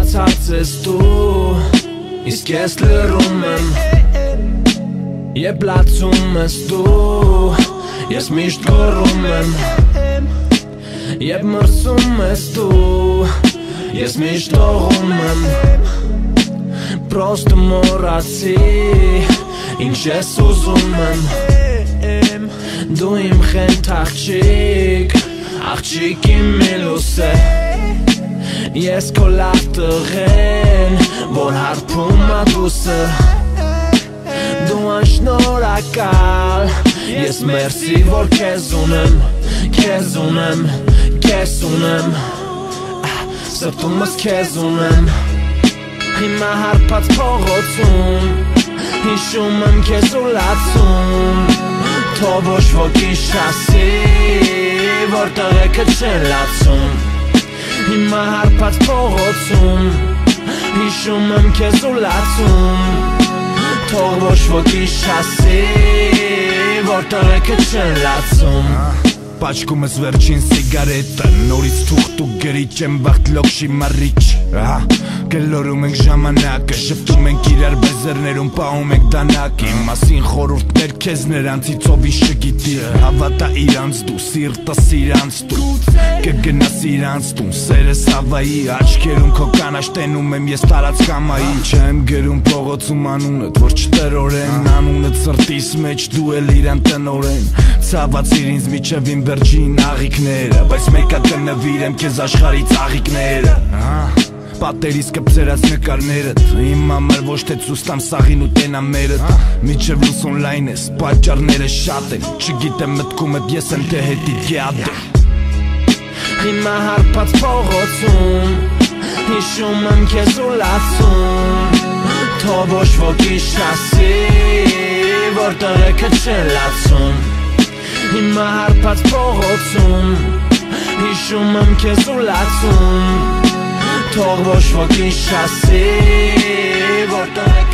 բացած ես դու, իսկ ես լռում եմ, երբ լացում ես դու, ես միշտ գոռում եմ, երբ մրսում ես դու, ես միշտ լողում եմ, պրոստը մոռացի, ինչ ես ուզում եմ, դու իմ խենթ աղջիկ, աղջիկ իմ միլուս է, ես քո լավ տղեն, որ հարբում ադուսը, դու անշնորհակալ, ես մերսի, որ քեզ ունեմ, քեզ ունեմ, քեզ ունեմ, սրտումս քեզ ունեմ, հիմա հարբած փողոցում, հիշում եմ քեզ ու լացում, թող ոչ ոքի չասի, որ տղեկը չեն լացում, հիմա հարբած փողոցում, հիշում եմ քեզ ու լացում, թող ոչ ոքի չասի, որ տղեկը չեն լացում, Պաչկում ես վերջին սիգարետը, նորից թուղթ ու գրիչ եմ վաղտ լոքշի մարիչ, Գլորում ենք ժամանակը, շպտում ենք իրար բեզերներում, պահում ենք դանակ, Իմ մասին խորուրդներ քեզ նրանցից ով ինչ չգիտի, Հավատա իրանց դու, սիրտս իրանց դու, կգնաս իրանց տուն, սերս Հավայի, աչքերում քո կանաչ տենում եմ ես տարած կամայի, Չեմ գրում փողոցում անունդ, որ չտրորեն, անունդ սրտիս մեջ դու էլ իրան տնորեն, Ցավացիր ինձ միջև իմ վերջին աղիքները, բայց մեկա կնվիրեմ քեզ աշխարհից աղիքները, Պատերիս կպցերած նկարներդ, իմ համար ոչ թե ցուստամ սաղին ու տենամերդ, Միջև լուս օնլայն ես, պատճառները շատ են, չգիտեմ մտքումդ ես եմ թե հետիդ գյատ եմ, Հիմա հարբած փողոցում, հիշում եմ քեզ ու լացում, թող ոչ ոքի չասի, որ տղեկը չեն լացում, Հիմա հարբած փողոցում, հիշում եմ քեզ ու լացում, թող ոչ ոքի չասի, որ տղեկը